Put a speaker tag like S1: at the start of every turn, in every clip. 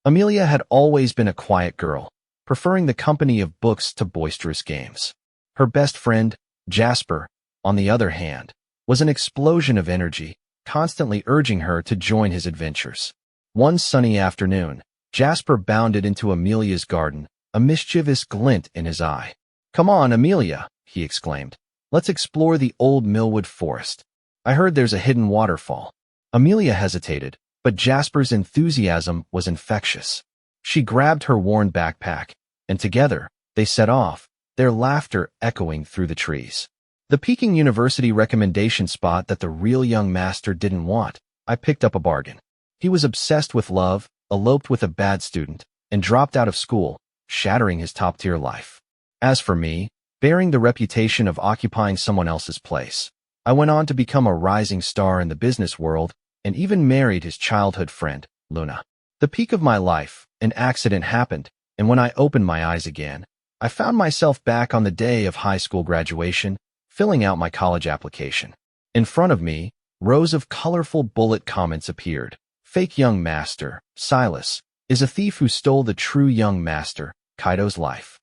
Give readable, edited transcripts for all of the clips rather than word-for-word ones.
S1: Amelia had always been a quiet girl, preferring the company of books to boisterous games. Her best friend, Jasper, on the other hand, was an explosion of energy, constantly urging her to join his adventures. One sunny afternoon, Jasper bounded into Amelia's garden, a mischievous glint in his eye. "Come on, Amelia," he exclaimed. "Let's explore the old Millwood forest. I heard there's a hidden waterfall." Amelia hesitated, but Jasper's enthusiasm was infectious. She grabbed her worn backpack, and together, they set off, their laughter echoing through the trees. The Peking University recommendation spot that the real young master didn't want, I picked up a bargain. He was obsessed with love, eloped with a bad student, and dropped out of school, shattering his top-tier life. As for me, bearing the reputation of occupying someone else's place, I went on to become a rising star in the business world and even married his childhood friend, Luna. The peak of my life, an accident happened, and when I opened my eyes again, I found myself back on the day of high school graduation, filling out my college application. In front of me, rows of colorful bullet comments appeared. "Fake young master, Silas, is a thief who stole the true young master, Kaido's life."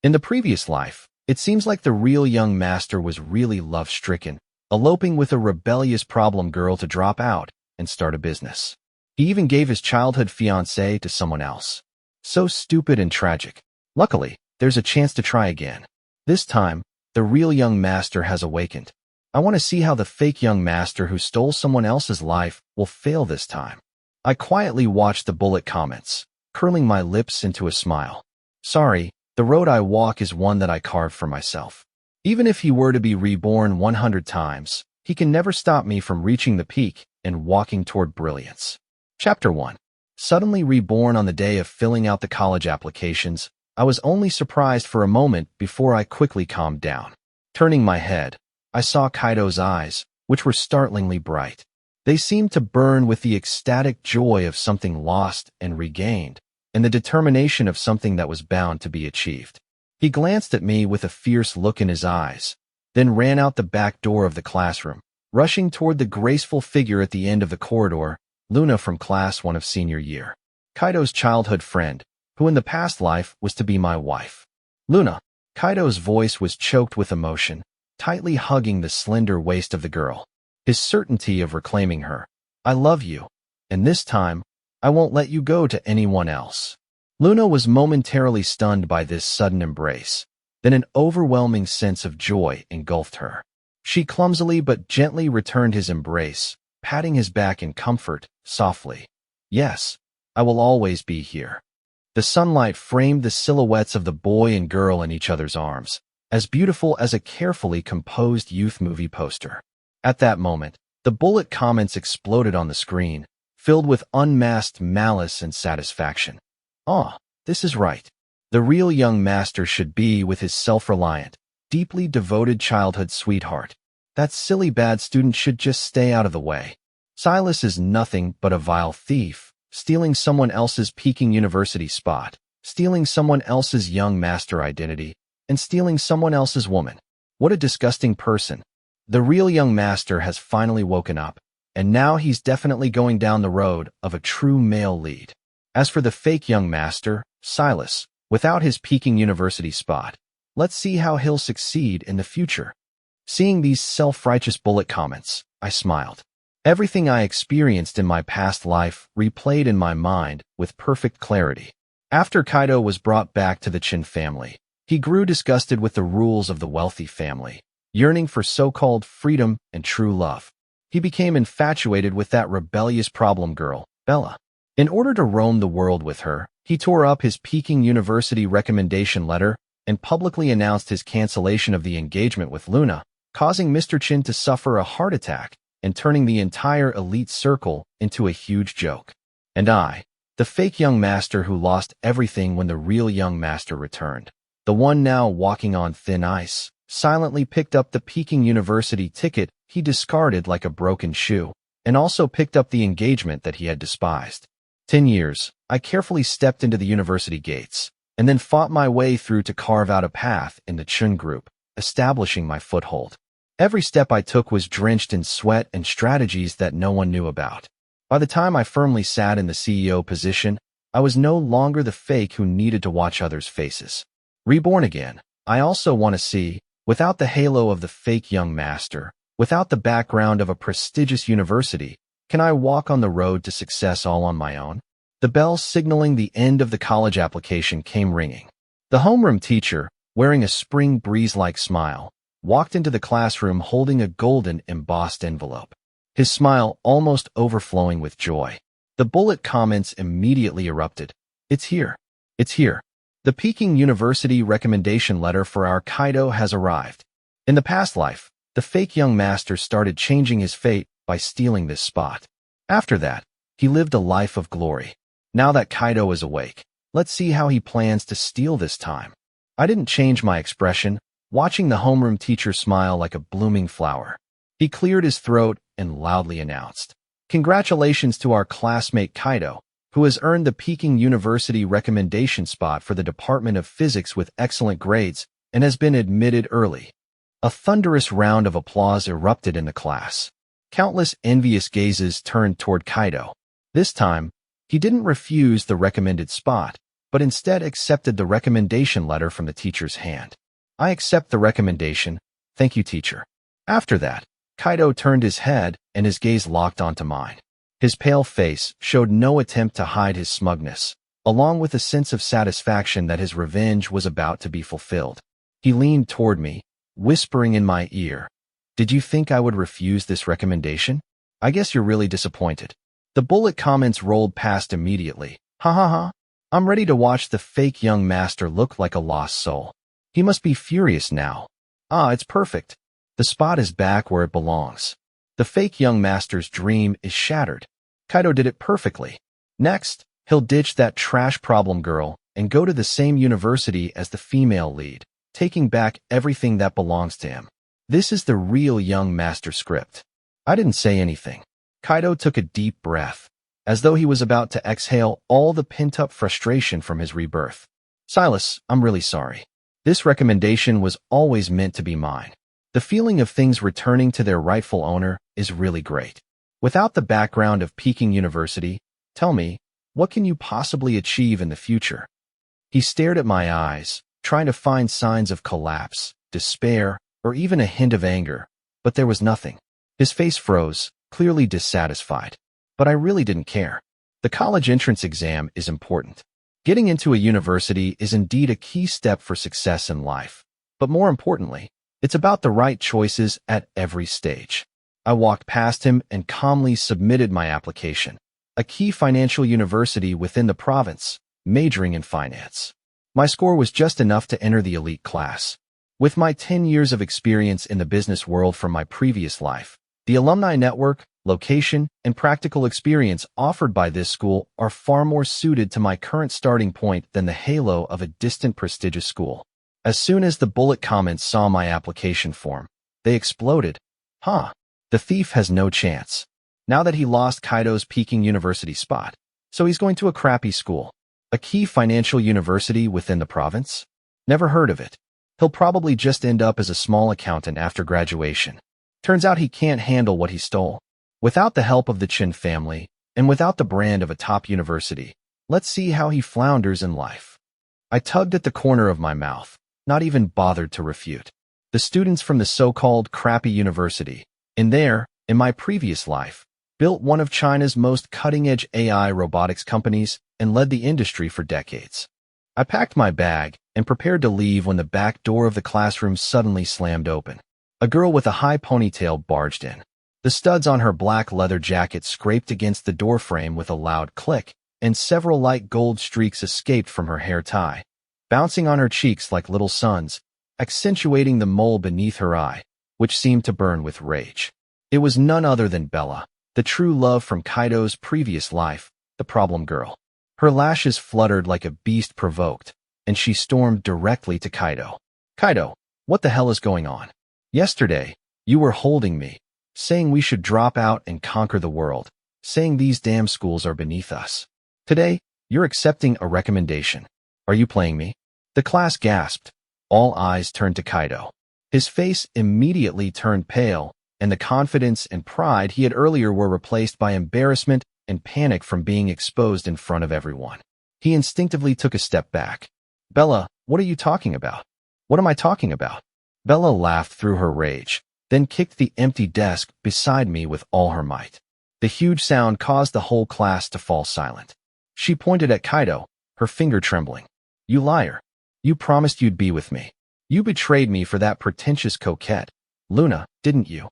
S1: In the previous life, it seems like the real young master was really love-stricken, eloping with a rebellious problem girl to drop out and start a business. He even gave his childhood fiancée to someone else. So stupid and tragic. Luckily, there's a chance to try again. This time, the real young master has awakened. I want to see how the fake young master who stole someone else's life will fail this time. I quietly watched the bullet comments, curling my lips into a smile. Sorry, the road I walk is one that I carved for myself. Even if he were to be reborn 100 times, he can never stop me from reaching the peak and walking toward brilliance. Chapter 1. Suddenly reborn on the day of filling out the college applications, I was only surprised for a moment before I quickly calmed down. Turning my head, I saw Kaido's eyes, which were startlingly bright. They seemed to burn with the ecstatic joy of something lost and regained, and the determination of something that was bound to be achieved. He glanced at me with a fierce look in his eyes, then ran out the back door of the classroom, rushing toward the graceful figure at the end of the corridor, Luna from Class 1 of senior year. Kaido's childhood friend, who in the past life was to be my wife. Luna. Kaido's voice was choked with emotion, tightly hugging the slender waist of the girl. His certainty of reclaiming her. "I love you, and this time, I won't let you go to anyone else." Luna was momentarily stunned by this sudden embrace. Then an overwhelming sense of joy engulfed her. She clumsily but gently returned his embrace, patting his back in comfort, softly. "Yes, I will always be here." The sunlight framed the silhouettes of the boy and girl in each other's arms, as beautiful as a carefully composed youth movie poster. At that moment, the bullet comments exploded on the screen, filled with unmasked malice and satisfaction. "Ah, this is right. The real young master should be with his self-reliant, deeply devoted childhood sweetheart. That silly bad student should just stay out of the way. Silas is nothing but a vile thief, stealing someone else's Peking University spot, stealing someone else's young master identity, and stealing someone else's woman. What a disgusting person. The real young master has finally woken up, and now he's definitely going down the road of a true male lead. As for the fake young master, Silas, without his Peking University spot, let's see how he'll succeed in the future." Seeing these self-righteous bullet comments, I smiled. Everything I experienced in my past life replayed in my mind with perfect clarity. After Kaido was brought back to the Chin family, he grew disgusted with the rules of the wealthy family, yearning for so-called freedom and true love. He became infatuated with that rebellious problem girl, Bella. In order to roam the world with her, he tore up his Peking University recommendation letter and publicly announced his cancellation of the engagement with Luna, causing Mr. Chin to suffer a heart attack and turning the entire elite circle into a huge joke. And I, the fake young master who lost everything when the real young master returned, the one now walking on thin ice, silently picked up the Peking University ticket he discarded like a broken shoe, and also picked up the engagement that he had despised. 10 years, I carefully stepped into the university gates, and then fought my way through to carve out a path in the Chun group, establishing my foothold. Every step I took was drenched in sweat and strategies that no one knew about. By the time I firmly sat in the CEO position, I was no longer the fake who needed to watch others' faces. Reborn again. I also want to see, without the halo of the fake young master, without the background of a prestigious university, can I walk on the road to success all on my own? The bell signaling the end of the college application came ringing. The homeroom teacher, wearing a spring breeze-like smile, walked into the classroom holding a golden embossed envelope, his smile almost overflowing with joy. The bullet comments immediately erupted. It's here. It's here. The Peking University recommendation letter for our Kaido has arrived. In the past life, the fake young master started changing his fate by stealing this spot. After that, he lived a life of glory. Now that Kaido is awake, let's see how he plans to steal this time. I didn't change my expression, watching the homeroom teacher smile like a blooming flower. He cleared his throat and loudly announced, "Congratulations to our classmate Kaido, who has earned the Peking University recommendation spot for the Department of Physics with excellent grades and has been admitted early." A thunderous round of applause erupted in the class. Countless envious gazes turned toward Kaido. This time, he didn't refuse the recommended spot, but instead accepted the recommendation letter from the teacher's hand. "I accept the recommendation. Thank you, teacher." After that, Kaido turned his head and his gaze locked onto mine. His pale face showed no attempt to hide his smugness, along with a sense of satisfaction that his revenge was about to be fulfilled. He leaned toward me, whispering in my ear, "Did you think I would refuse this recommendation? I guess you're really disappointed." The bullet comments rolled past immediately. Ha ha ha. I'm ready to watch the fake young master look like a lost soul. He must be furious now. Ah, it's perfect. The spot is back where it belongs. The fake young master's dream is shattered. Kaido did it perfectly. Next, he'll ditch that trash problem girl and go to the same university as the female lead, taking back everything that belongs to him. This is the real young master script. I didn't say anything. Kaido took a deep breath, as though he was about to exhale all the pent-up frustration from his rebirth. "Silas, I'm really sorry. This recommendation was always meant to be mine. The feeling of things returning to their rightful owner is really great. Without the background of Peking University, tell me, what can you possibly achieve in the future?" He stared at my eyes, trying to find signs of collapse, despair, or even a hint of anger, but there was nothing. His face froze, clearly dissatisfied. But I really didn't care. The college entrance exam is important. Getting into a university is indeed a key step for success in life. But more importantly, it's about the right choices at every stage. I walked past him and calmly submitted my application. A key financial university within the province, majoring in finance. My score was just enough to enter the elite class. With my 10 years of experience in the business world from my previous life, the alumni network, location, and practical experience offered by this school are far more suited to my current starting point than the halo of a distant prestigious school. As soon as the bullet comments saw my application form, they exploded. Huh, the thief has no chance. Now that he lost Kaido's Peking University spot, so he's going to a crappy school. A key financial university within the province? Never heard of it. He'll probably just end up as a small accountant after graduation. Turns out he can't handle what he stole. Without the help of the Chin family, and without the brand of a top university, let's see how he flounders in life. I tugged at the corner of my mouth, not even bothered to refute. The students from the so-called crappy university, in my previous life, built one of China's most cutting-edge AI robotics companies and led the industry for decades. I packed my bag and prepared to leave when the back door of the classroom suddenly slammed open. A girl with a high ponytail barged in. The studs on her black leather jacket scraped against the doorframe with a loud click, and several light gold streaks escaped from her hair tie, bouncing on her cheeks like little suns, accentuating the mole beneath her eye, which seemed to burn with rage. It was none other than Bella, the true love from Kaido's previous life, the problem girl. Her lashes fluttered like a beast provoked, and she stormed directly to Kaido. "Kaido, what the hell is going on? Yesterday, you were holding me, saying we should drop out and conquer the world, saying these damn schools are beneath us. Today, you're accepting a recommendation. Are you playing me?" The class gasped. All eyes turned to Kaido. His face immediately turned pale, and the confidence and pride he had earlier were replaced by embarrassment and panic from being exposed in front of everyone. He instinctively took a step back. Bella, what are you talking about? What am I talking about? Bella laughed through her rage, then kicked the empty desk beside me with all her might. The huge sound caused the whole class to fall silent. She pointed at Kaido, her finger trembling. You liar. You promised you'd be with me. You betrayed me for that pretentious coquette. Luna, didn't you?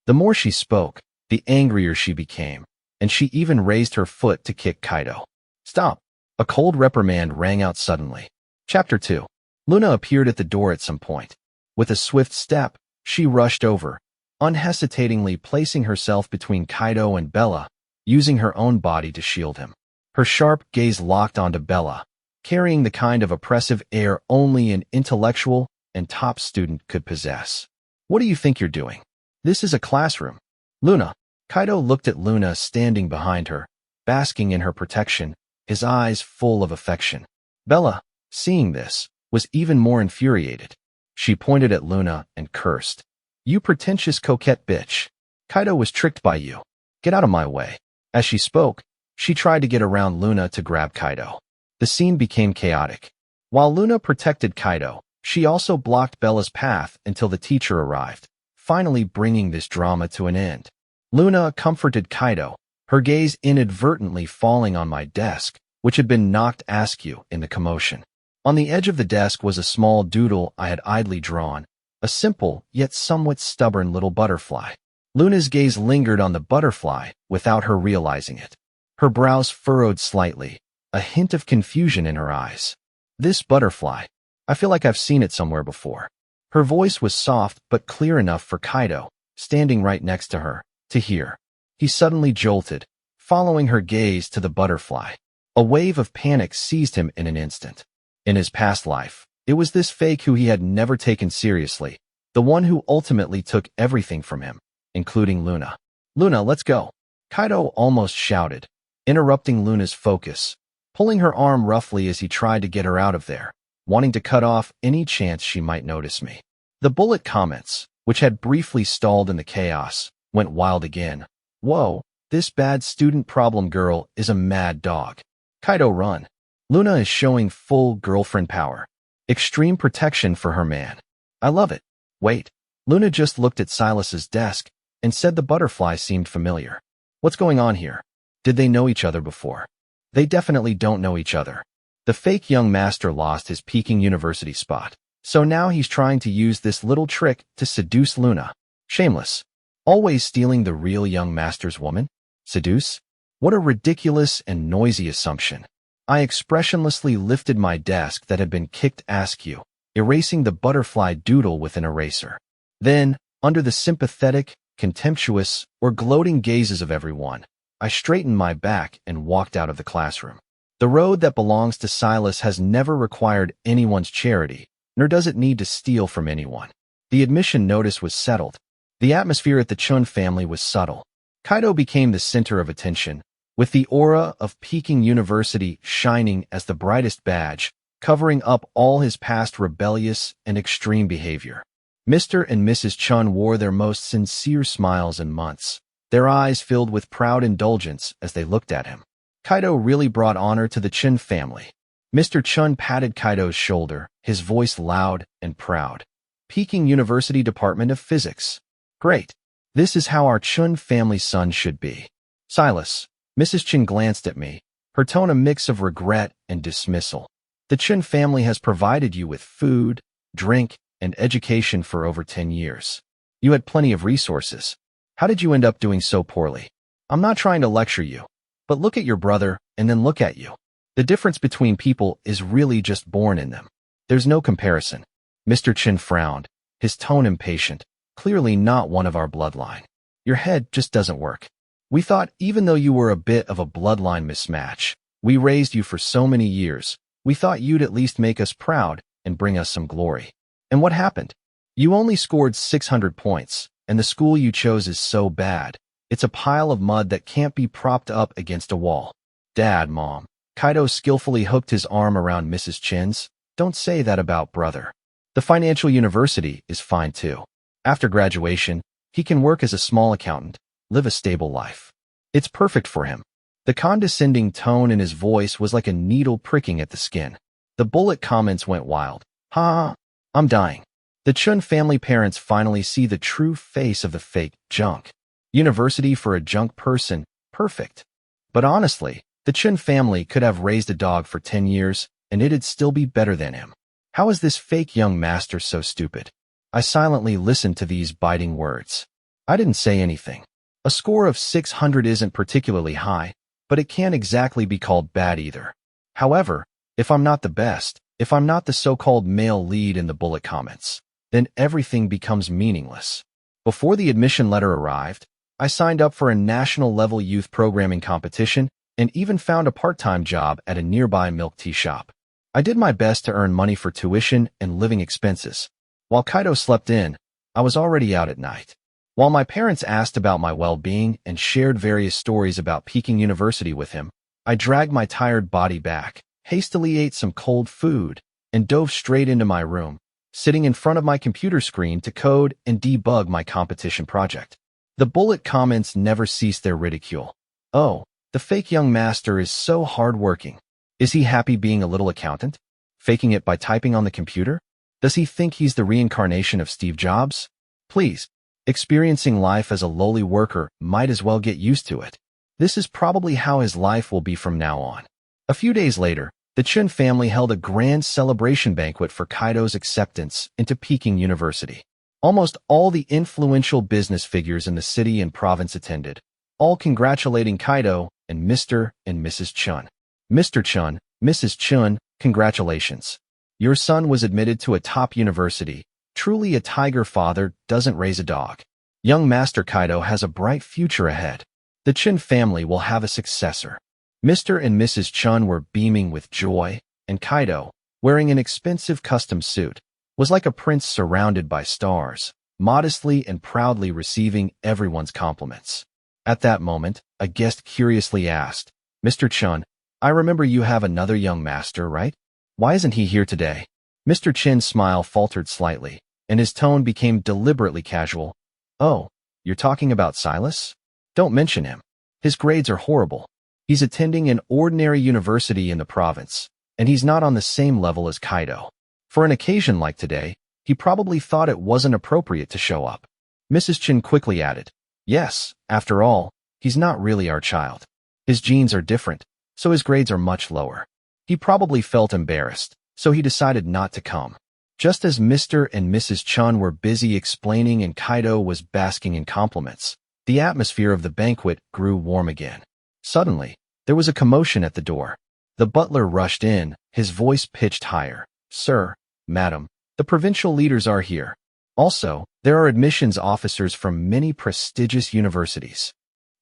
S1: The more she spoke, the angrier she became, and she even raised her foot to kick Kaido. Stop. A cold reprimand rang out suddenly. Chapter 2. Luna appeared at the door at some point. With a swift step, she rushed over, unhesitatingly placing herself between Kaido and Bella, using her own body to shield him. Her sharp gaze locked onto Bella, carrying the kind of oppressive air only an intellectual and top student could possess. What do you think you're doing? This is a classroom. Luna. Kaido looked at Luna standing behind her, basking in her protection, his eyes full of affection. Bella, seeing this, was even more infuriated. She pointed at Luna and cursed. You pretentious coquette bitch. Kaido was tricked by you. Get out of my way. As she spoke, she tried to get around Luna to grab Kaido. The scene became chaotic. While Luna protected Kaido, she also blocked Bella's path until the teacher arrived, finally bringing this drama to an end. Luna comforted Kaido, her gaze inadvertently falling on my desk, which had been knocked askew in the commotion. On the edge of the desk was a small doodle I had idly drawn, a simple yet somewhat stubborn little butterfly. Luna's gaze lingered on the butterfly without her realizing it. Her brows furrowed slightly, a hint of confusion in her eyes. This butterfly. I feel like I've seen it somewhere before. Her voice was soft but clear enough for Kaido, standing right next to her, to hear. He suddenly jolted, following her gaze to the butterfly. A wave of panic seized him in an instant. In his past life, it was this fake who he had never taken seriously, the one who ultimately took everything from him, including Luna. Luna, let's go. Kaido almost shouted, interrupting Luna's focus, pulling her arm roughly as he tried to get her out of there, wanting to cut off any chance she might notice me. The bullet comments, which had briefly stalled in the chaos, went wild again. Whoa, this bad student problem girl is a mad dog. Kaido, run. Luna is showing full girlfriend power. Extreme protection for her man. I love it. Wait. Luna just looked at Silas's desk and said the butterfly seemed familiar. What's going on here? Did they know each other before? They definitely don't know each other. The fake young master lost his Peking University spot, so now he's trying to use this little trick to seduce Luna. Shameless. Always stealing the real young master's woman? Seduce? What a ridiculous and noisy assumption. I expressionlessly lifted my desk that had been kicked askew, erasing the butterfly doodle with an eraser. Then, under the sympathetic, contemptuous, or gloating gazes of everyone, I straightened my back and walked out of the classroom. The road that belongs to Silas has never required anyone's charity, nor does it need to steal from anyone. The admission notice was settled. The atmosphere at the Chun family was subtle. Kaido became the center of attention, with the aura of Peking University shining as the brightest badge, covering up all his past rebellious and extreme behavior. Mr. and Mrs. Chun wore their most sincere smiles in months, their eyes filled with proud indulgence as they looked at him. Kaido really brought honor to the Chun family. Mr. Chun patted Kaido's shoulder, his voice loud and proud. Peking University Department of Physics. Great. This is how our Chun family son should be. Silas. Mrs. Chun glanced at me, her tone a mix of regret and dismissal. The Chun family has provided you with food, drink, and education for over 10 years. You had plenty of resources. How did you end up doing so poorly? I'm not trying to lecture you, but look at your brother and then look at you. The difference between people is really just born in them. There's no comparison. Mr. Chun frowned, his tone impatient, clearly not one of our bloodline. Your head just doesn't work. We thought even though you were a bit of a bloodline mismatch, we raised you for so many years, we thought you'd at least make us proud and bring us some glory. And what happened? You only scored 600 points, and the school you chose is so bad. It's a pile of mud that can't be propped up against a wall. Dad, Mom. Kaido skillfully hooked his arm around Mrs. Chin's. Don't say that about brother. The financial university is fine too. After graduation, he can work as a small accountant, live a stable life. It's perfect for him. The condescending tone in his voice was like a needle pricking at the skin. The bullet comments went wild. Ha, I'm dying. The Chun family parents finally see the true face of the fake junk. University for a junk person, perfect. But honestly, the Chun family could have raised a dog for 10 years, and it'd still be better than him. How is this fake young master so stupid? I silently listened to these biting words. I didn't say anything. A score of 600 isn't particularly high, but it can't exactly be called bad either. However, if I'm not the best, if I'm not the so-called male lead in the bullet comments, then everything becomes meaningless. Before the admission letter arrived, I signed up for a national-level youth programming competition and even found a part-time job at a nearby milk tea shop. I did my best to earn money for tuition and living expenses. While Kaido slept in, I was already out at night. While my parents asked about my well-being and shared various stories about Peking University with him, I dragged my tired body back, hastily ate some cold food, and dove straight into my room, sitting in front of my computer screen to code and debug my competition project. The bullet comments never ceased their ridicule. Oh, the fake young master is so hardworking. Is he happy being a little accountant? Faking it by typing on the computer? Does he think he's the reincarnation of Steve Jobs? Please, experiencing life as a lowly worker might as well get used to it. This is probably how his life will be from now on. A few days later, the Chun family held a grand celebration banquet for Kaido's acceptance into Peking University. Almost all the influential business figures in the city and province attended, all congratulating Kaido and Mr. and Mrs. Chun. Mr. Chun, Mrs. Chun, congratulations. Your son was admitted to a top university. Truly a tiger father doesn't raise a dog. Young Master Kaido has a bright future ahead. The Chun family will have a successor. Mr. and Mrs. Chun were beaming with joy, and Kaido, wearing an expensive custom suit, was like a prince surrounded by stars, modestly and proudly receiving everyone's compliments. At that moment, a guest curiously asked, Mr. Chun, I remember you have another young master, right? Why isn't he here today? Mr. Chin's smile faltered slightly, and his tone became deliberately casual. Oh, you're talking about Silas? Don't mention him. His grades are horrible. He's attending an ordinary university in the province, and he's not on the same level as Kaido. For an occasion like today, he probably thought it wasn't appropriate to show up. Mrs. Chin quickly added, Yes, after all, he's not really our child. His genes are different, so his grades are much lower. He probably felt embarrassed, so he decided not to come. Just as Mr. and Mrs. Chun were busy explaining and Kaido was basking in compliments, the atmosphere of the banquet grew warm again. Suddenly, there was a commotion at the door. The butler rushed in, his voice pitched higher. Sir, madam, the provincial leaders are here. Also, there are admissions officers from many prestigious universities.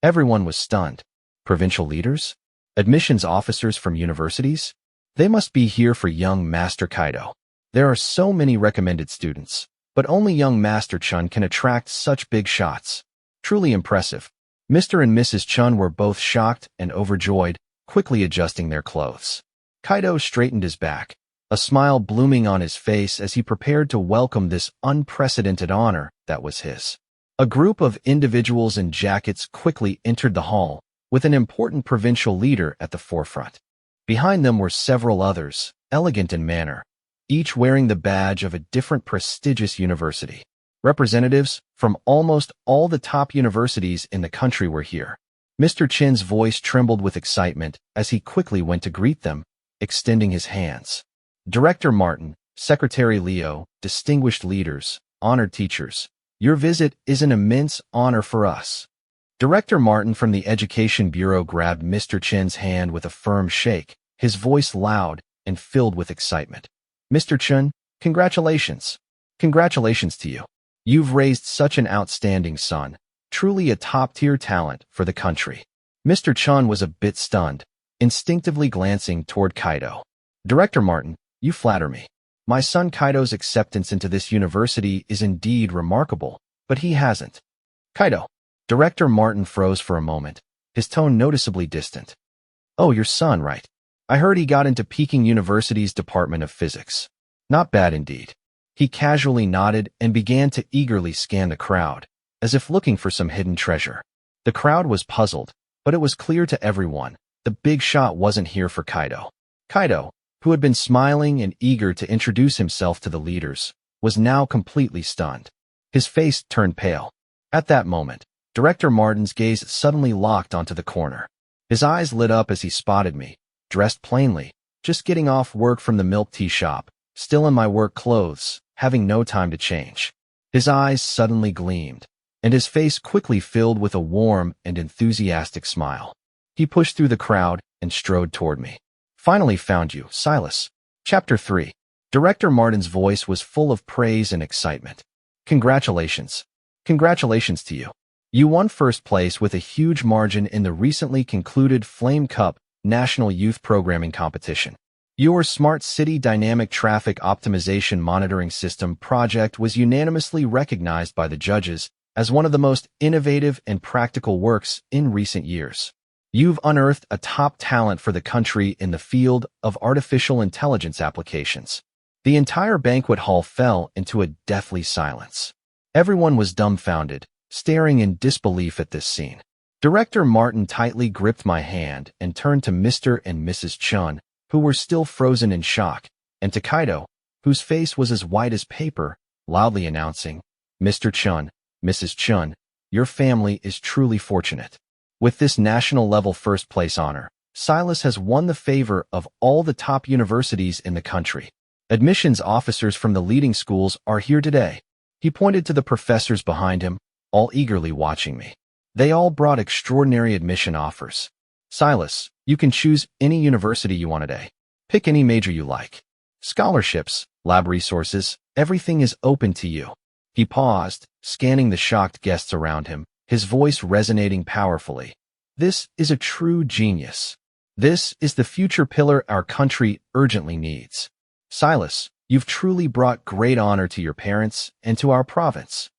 S1: Everyone was stunned. Provincial leaders? Admissions officers from universities? They must be here for young Master Kaido. There are so many recommended students, but only young Master Chun can attract such big shots. Truly impressive. Mr. and Mrs. Chun were both shocked and overjoyed, quickly adjusting their clothes. Kaido straightened his back, a smile blooming on his face as he prepared to welcome this unprecedented honor that was his. A group of individuals in jackets quickly entered the hall, with an important provincial leader at the forefront. Behind them were several others, elegant in manner, each wearing the badge of a different prestigious university. Representatives from almost all the top universities in the country were here. Mr. Chin's voice trembled with excitement as he quickly went to greet them, extending his hands. Director Martin, Secretary Leo, distinguished leaders, honored teachers, your visit is an immense honor for us. Director Martin from the Education Bureau grabbed Mr. Chin's hand with a firm shake, his voice loud and filled with excitement. Mr. Chin, congratulations. Congratulations to you. You've raised such an outstanding son, truly a top-tier talent for the country. Mr. Chun was a bit stunned, instinctively glancing toward Kaido. Director Martin, you flatter me. My son Kaido's acceptance into this university is indeed remarkable, but he hasn't. Kaido. Director Martin froze for a moment, his tone noticeably distant. Oh, your son, right? I heard he got into Peking University's Department of Physics. Not bad indeed. He casually nodded and began to eagerly scan the crowd, as if looking for some hidden treasure. The crowd was puzzled, but it was clear to everyone. the big shot wasn't here for Kaido. Kaido, who had been smiling and eager to introduce himself to the leaders, was now completely stunned. His face turned pale. At that moment, Director Martin's gaze suddenly locked onto the corner. His eyes lit up as he spotted me, dressed plainly, just getting off work from the milk tea shop, still in my work clothes, having no time to change. His eyes suddenly gleamed, and his face quickly filled with a warm and enthusiastic smile. He pushed through the crowd and strode toward me. Finally found you, Silas. Chapter 3. Director Martin's voice was full of praise and excitement. Congratulations. Congratulations to you. You won first place with a huge margin in the recently concluded Flame Cup National Youth Programming Competition. Your Smart City Dynamic Traffic Optimization Monitoring System project was unanimously recognized by the judges as one of the most innovative and practical works in recent years. You've unearthed a top talent for the country in the field of artificial intelligence applications. The entire banquet hall fell into a deathly silence. Everyone was dumbfounded, staring in disbelief at this scene. Director Martin tightly gripped my hand and turned to Mr. and Mrs. Chun, who were still frozen in shock, and to Kaido, whose face was as white as paper, loudly announcing, "Mr. Chun, Mrs. Chun, your family is truly fortunate. With this national-level first-place honor, Silas has won the favor of all the top universities in the country. Admissions officers from the leading schools are here today." He pointed to the professors behind him, all eagerly watching me. They all brought extraordinary admission offers. "Silas, you can choose any university you want today. Pick any major you like. Scholarships, lab resources, everything is open to you." He paused, scanning the shocked guests around him, his voice resonating powerfully. "This is a true genius. This is the future pillar our country urgently needs. Silas, you've truly brought great honor to your parents and to our province."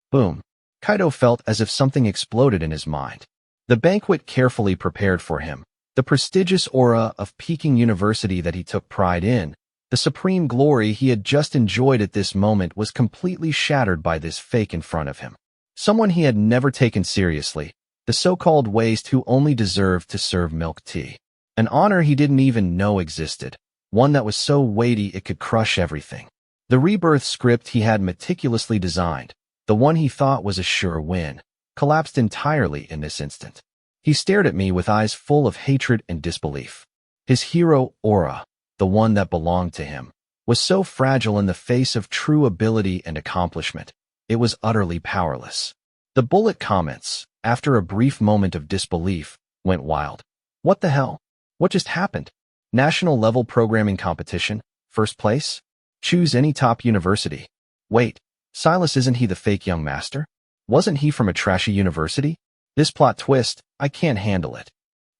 S1: Boom. Kaido felt as if something exploded in his mind. The banquet carefully prepared for him, the prestigious aura of Peking University that he took pride in, the supreme glory he had just enjoyed at this moment was completely shattered by this fake in front of him. Someone he had never taken seriously, the so-called waste who only deserved to serve milk tea. An honor he didn't even know existed, one that was so weighty it could crush everything. The rebirth script he had meticulously designed, the one he thought was a sure win, collapsed entirely in this instant. He stared at me with eyes full of hatred and disbelief. His hero aura, the one that belonged to him, was so fragile in the face of true ability and accomplishment. It was utterly powerless. The bullet comments, after a brief moment of disbelief, went wild. What the hell? What just happened? National-level programming competition? First place? Choose any top university. Wait, Silas, isn't he the fake young master? Wasn't he from a trashy university? This plot twist, I can't handle it.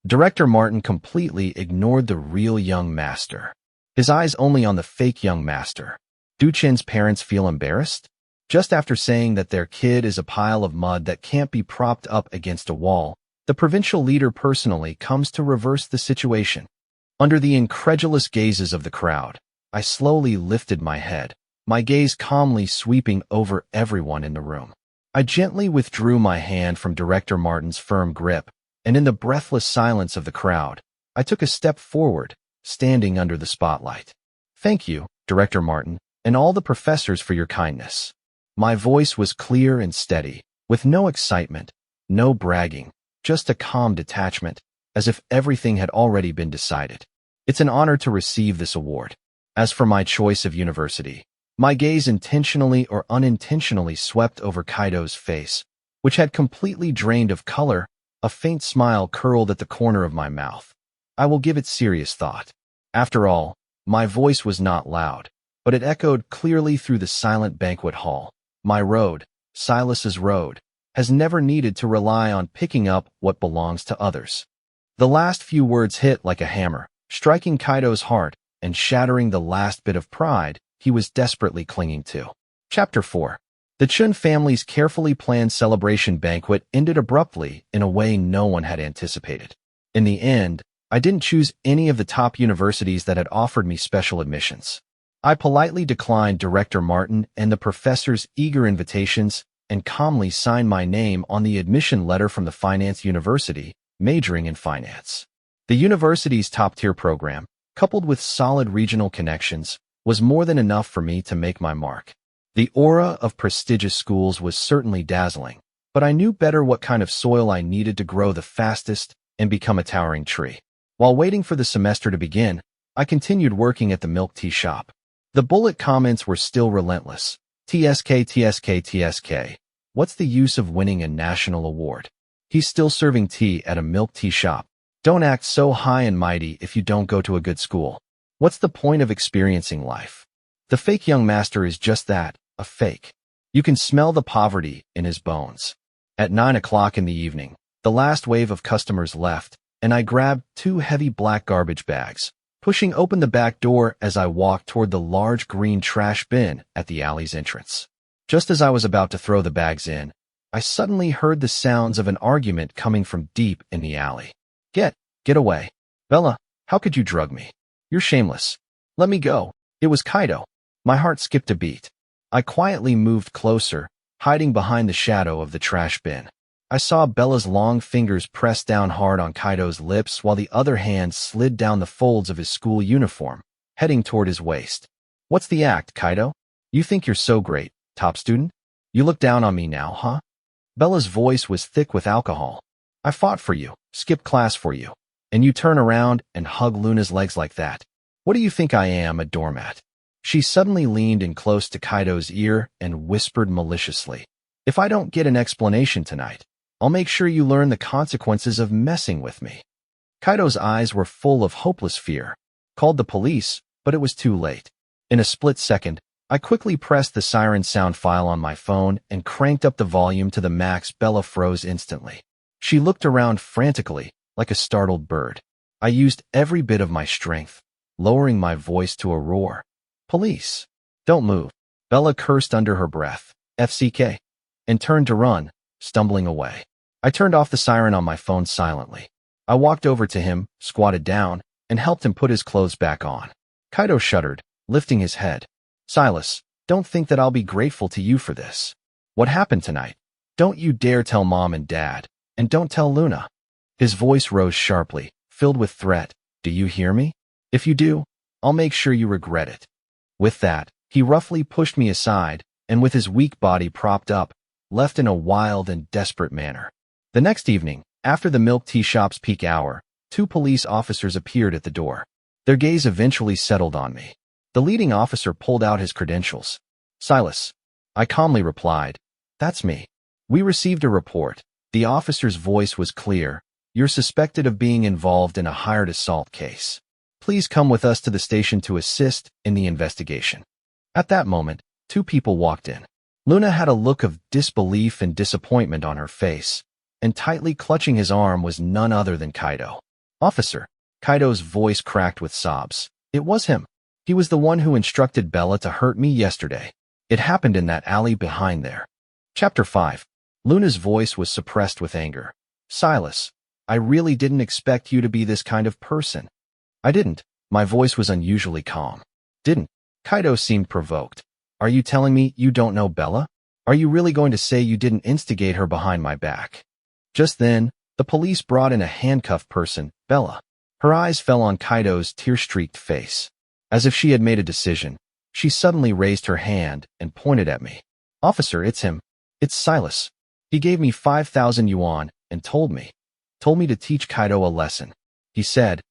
S1: Director Martin completely ignored the real young master. His eyes only on the fake young master. Du Chen's parents feel embarrassed? Just after saying that their kid is a pile of mud that can't be propped up against a wall, the provincial leader personally comes to reverse the situation. Under the incredulous gazes of the crowd, I slowly lifted my head, my gaze calmly sweeping over everyone in the room. I gently withdrew my hand from Director Martin's firm grip, and in the breathless silence of the crowd, I took a step forward, standing under the spotlight. "Thank you, Director Martin, and all the professors for your kindness." My voice was clear and steady, with no excitement, no bragging, just a calm detachment, as if everything had already been decided. It's an honor to receive this award. As for my choice of university, my gaze intentionally or unintentionally swept over Kaido's face, which had completely drained of color. A faint smile curled at the corner of my mouth. I will give it serious thought. After all, my voice was not loud, but it echoed clearly through the silent banquet hall. My road, Silas's road, has never needed to rely on picking up what belongs to others. The last few words hit like a hammer, striking Kaido's heart and shattering the last bit of pride he was desperately clinging to. Chapter 4. The Chun family's carefully planned celebration banquet ended abruptly in a way no one had anticipated. In the end, I didn't choose any of the top universities that had offered me special admissions. I politely declined Director Martin and the professor's eager invitations and calmly signed my name on the admission letter from the Finance University, majoring in finance. The university's top-tier program, coupled with solid regional connections, was more than enough for me to make my mark. The aura of prestigious schools was certainly dazzling, but I knew better what kind of soil I needed to grow the fastest and become a towering tree. While waiting for the semester to begin, I continued working at the milk tea shop. The bullet comments were still relentless. TSK, TSK, TSK. What's the use of winning a national award? He's still serving tea at a milk tea shop. Don't act so high and mighty if you don't go to a good school. What's the point of experiencing life? The fake young master is just that, a fake. You can smell the poverty in his bones. At 9 o'clock in the evening, the last wave of customers left, and I grabbed 2 heavy black garbage bags, pushing open the back door as I walked toward the large green trash bin at the alley's entrance. Just as I was about to throw the bags in, I suddenly heard the sounds of an argument coming from deep in the alley. Get away. Bella, how could you drug me? You're shameless. Let me go. It was Kaido. My heart skipped a beat. I quietly moved closer, hiding behind the shadow of the trash bin. I saw Bella's long fingers press down hard on Kaido's lips while the other hand slid down the folds of his school uniform, heading toward his waist. What's the act, Kaido? You think you're so great, top student? You look down on me now, huh? Bella's voice was thick with alcohol. I fought for you, skipped class for you, and you turn around and hug Luna's legs like that. What do you think I am, a doormat? She suddenly leaned in close to Kaido's ear and whispered maliciously, if I don't get an explanation tonight, I'll make sure you learn the consequences of messing with me. Kaido's eyes were full of hopeless fear. Called the police, but it was too late. In a split second, I quickly pressed the siren sound file on my phone and cranked up the volume to the max. Bella froze instantly. She looked around frantically, like a startled bird. I used every bit of my strength, lowering my voice to a roar. Police! Don't move. Bella cursed under her breath, FCK, and turned to run, stumbling away. I turned off the siren on my phone silently. I walked over to him, squatted down, and helped him put his clothes back on. Kaido shuddered, lifting his head. Silas, don't think that I'll be grateful to you for this. What happened tonight? Don't you dare tell Mom and Dad, and don't tell Luna. His voice rose sharply, filled with threat. Do you hear me? If you do, I'll make sure you regret it. With that, he roughly pushed me aside, and with his weak body propped up, left in a wild and desperate manner. The next evening, after the milk tea shop's peak hour, 2 police officers appeared at the door. Their gaze eventually settled on me. The leading officer pulled out his credentials. Silas. I calmly replied, that's me. We received a report. The officer's voice was clear. You're suspected of being involved in a hired assault case. Please come with us to the station to assist in the investigation. At that moment, 2 people walked in. Luna had a look of disbelief and disappointment on her face, and tightly clutching his arm was none other than Kaido. Officer. Kaido's voice cracked with sobs. It was him. He was the one who instructed Bella to hurt me yesterday. It happened in that alley behind there. Chapter 5. Luna's voice was suppressed with anger. Silas, I really didn't expect you to be this kind of person. I didn't. My voice was unusually calm. Didn't. Kaido seemed provoked. Are you telling me you don't know Bella? Are you really going to say you didn't instigate her behind my back? Just then, the police brought in a handcuffed person, Bella. Her eyes fell on Kaido's tear-streaked face. As if she had made a decision, she suddenly raised her hand and pointed at me. Officer, it's him. It's Silas. He gave me 5,000 yuan and told me to teach Kaido a lesson. He said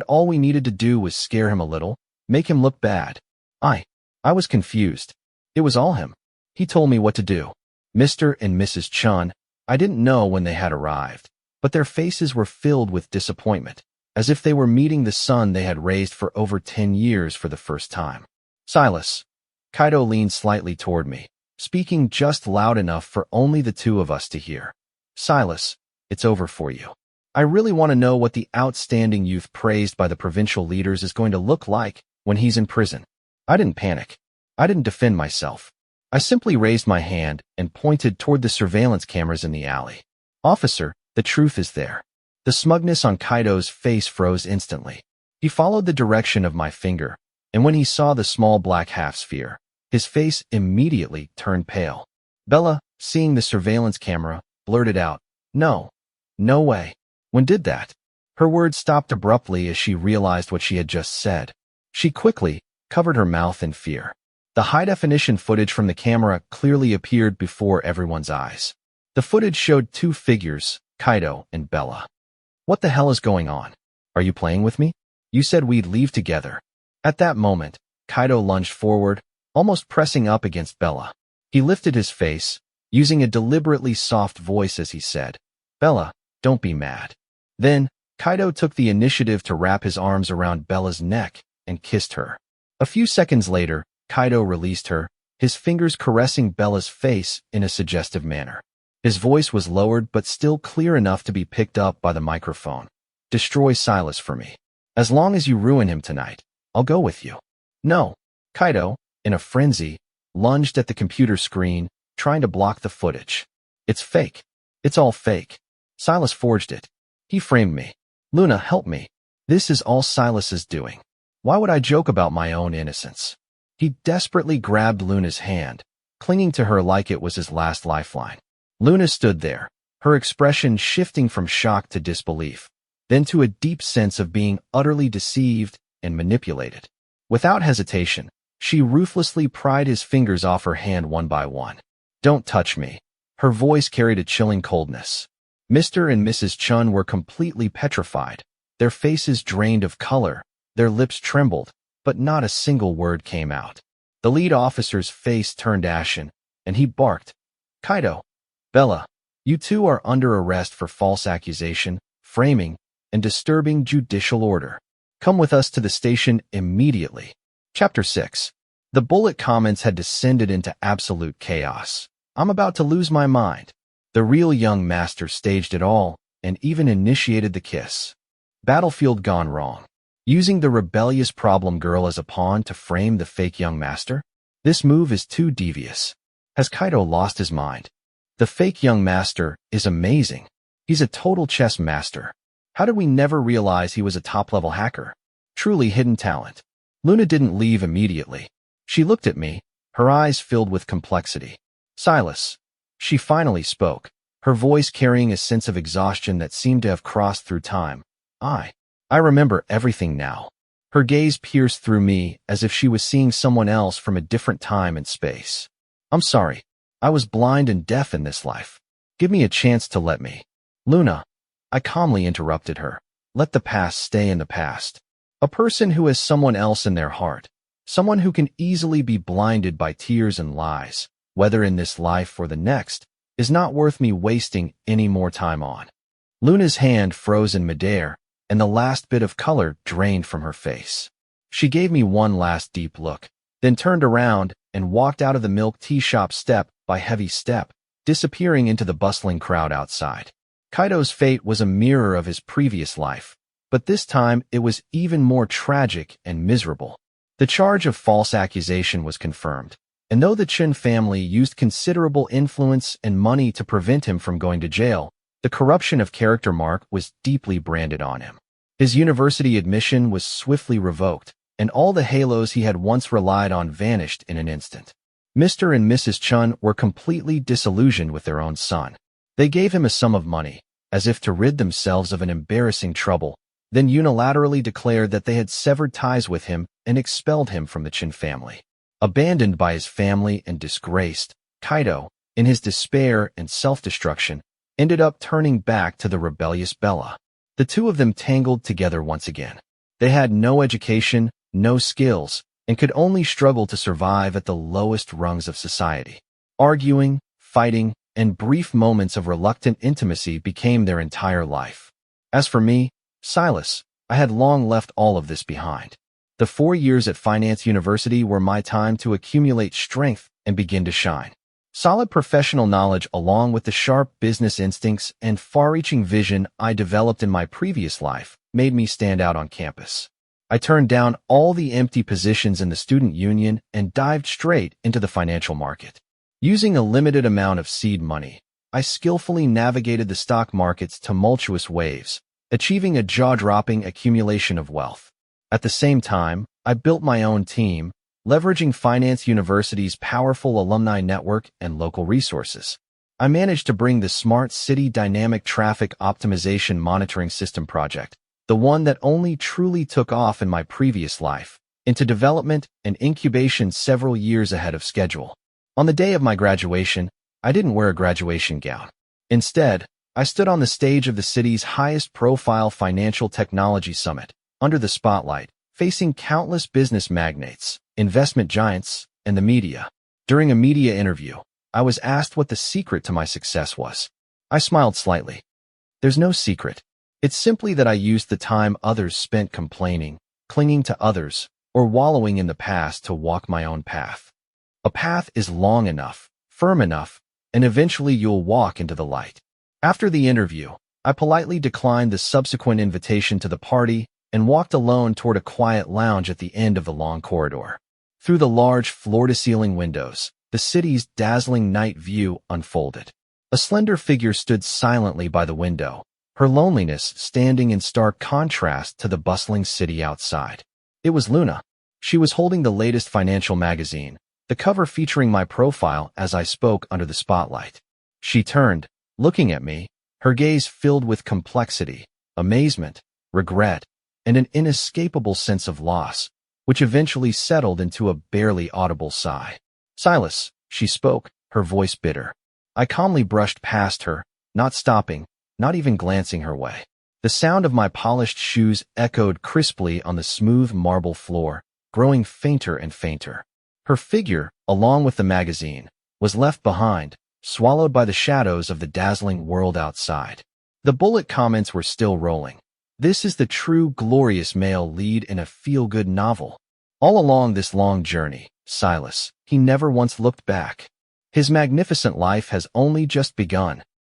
S1: all we needed to do was scare him a little, make him look bad. I was confused. It was all him. He told me what to do. Mr. and Mrs. Chun, I didn't know when they had arrived, but their faces were filled with disappointment, as if they were meeting the son they had raised for over 10 years for the first time. Silas. Kaido leaned slightly toward me, speaking just loud enough for only the 2 of us to hear. Silas, it's over for you. I really want to know what the outstanding youth praised by the provincial leaders is going to look like when he's in prison. I didn't panic. I didn't defend myself. I simply raised my hand and pointed toward the surveillance cameras in the alley. Officer, the truth is there. The smugness on Kaido's face froze instantly. He followed the direction of my finger, and when he saw the small black half-sphere, his face immediately turned pale. Bella, seeing the surveillance camera, blurted out, No way. When did that? Her words stopped abruptly as she realized what she had just said. She quickly covered her mouth in fear. The high-definition footage from the camera clearly appeared before everyone's eyes. The footage showed two figures, Kaido and Bella. What the hell is going on? Are you playing with me? You said we'd leave together. At that moment, Kaido lunged forward, almost pressing up against Bella. He lifted his face, using a deliberately soft voice as he said, "Bella, don't be mad." Then, Kaido took the initiative to wrap his arms around Bella's neck and kissed her. A few seconds later, Kaido released her, his fingers caressing Bella's face in a suggestive manner. His voice was lowered but still clear enough to be picked up by the microphone. "Destroy Silas for me. As long as you ruin him tonight, I'll go with you." "No." Kaido, in a frenzy, lunged at the computer screen, trying to block the footage. "It's fake. It's all fake. Silas forged it. He framed me. Luna, help me. This is all Silas is doing. Why would I joke about my own innocence?" He desperately grabbed Luna's hand, clinging to her like it was his last lifeline. Luna stood there, her expression shifting from shock to disbelief, then to a deep sense of being utterly deceived and manipulated. Without hesitation, she ruthlessly pried his fingers off her hand one by one. "Don't touch me." Her voice carried a chilling coldness. Mr. and Mrs. Chun were completely petrified, their faces drained of color, their lips trembled, but not a single word came out. The lead officer's face turned ashen, and he barked, "Kaido, Bella, you two are under arrest for false accusation, framing, and disturbing judicial order. Come with us to the station immediately." Chapter 6. The bullet comments had descended into absolute chaos. "I'm about to lose my mind." The real young master staged it all, and even initiated the kiss. Battlefield gone wrong. Using the rebellious problem girl as a pawn to frame the fake young master? This move is too devious. Has Kaido lost his mind? The fake young master is amazing. He's a total chess master. How did we never realize he was a top-level hacker? Truly hidden talent. Luna didn't leave immediately. She looked at me, her eyes filled with complexity. "Silas." She finally spoke, her voice carrying a sense of exhaustion that seemed to have crossed through time. I remember everything now." Her gaze pierced through me as if she was seeing someone else from a different time and space. "I'm sorry. I was blind and deaf in this life. Give me a chance to let me." "Luna," I calmly interrupted her. "Let the past stay in the past. A person who has someone else in their heart, someone who can easily be blinded by tears and lies, whether in this life or the next, is not worth me wasting any more time on." Luna's hand froze in midair, and the last bit of color drained from her face. She gave me one last deep look, then turned around and walked out of the milk tea shop step by heavy step, disappearing into the bustling crowd outside. Kaido's fate was a mirror of his previous life, but this time it was even more tragic and miserable. The charge of false accusation was confirmed, and though the Chin family used considerable influence and money to prevent him from going to jail, the corruption of character mark was deeply branded on him. His university admission was swiftly revoked, and all the halos he had once relied on vanished in an instant. Mr. and Mrs. Chun were completely disillusioned with their own son. They gave him a sum of money, as if to rid themselves of an embarrassing trouble, then unilaterally declared that they had severed ties with him and expelled him from the Chin family. Abandoned by his family and disgraced, Kaido, in his despair and self-destruction, ended up turning back to the rebellious Bella. The two of them tangled together once again. They had no education, no skills, and could only struggle to survive at the lowest rungs of society. Arguing, fighting, and brief moments of reluctant intimacy became their entire life. As for me, Silas, I had long left all of this behind. The 4 years at Finance University were my time to accumulate strength and begin to shine. Solid professional knowledge along with the sharp business instincts and far-reaching vision I developed in my previous life made me stand out on campus. I turned down all the empty positions in the student union and dived straight into the financial market. Using a limited amount of seed money, I skillfully navigated the stock market's tumultuous waves, achieving a jaw-dropping accumulation of wealth. At the same time, I built my own team, leveraging Finance University's powerful alumni network and local resources. I managed to bring the Smart City Dynamic Traffic Optimization Monitoring System project, the one that only truly took off in my previous life, into development and incubation several years ahead of schedule. On the day of my graduation, I didn't wear a graduation gown. Instead, I stood on the stage of the city's highest-profile financial technology summit, under the spotlight, facing countless business magnates, investment giants, and the media. During a media interview, I was asked what the secret to my success was. I smiled slightly. There's no secret. It's simply that I used the time others spent complaining, clinging to others, or wallowing in the past to walk my own path. A path is long enough, firm enough, and eventually you'll walk into the light. After the interview, I politely declined the subsequent invitation to the party and walked alone toward a quiet lounge at the end of the long corridor. Through the large floor-to-ceiling windows, the city's dazzling night view unfolded. A slender figure stood silently by the window, her loneliness standing in stark contrast to the bustling city outside. It was Luna. She was holding the latest financial magazine, the cover featuring my profile as I spoke under the spotlight. She turned, looking at me, her gaze filled with complexity, amazement, regret, and an inescapable sense of loss, which eventually settled into a barely audible sigh. "Silas," she spoke, her voice bitter. I calmly brushed past her, not stopping, not even glancing her way. The sound of my polished shoes echoed crisply on the smooth marble floor, growing fainter and fainter. Her figure, along with the magazine, was left behind, swallowed by the shadows of the dazzling world outside. The bullet comments were still rolling. This is the true glorious male lead in a feel-good novel. All along this long journey, Silas, he never once looked back. His magnificent life has only just begun,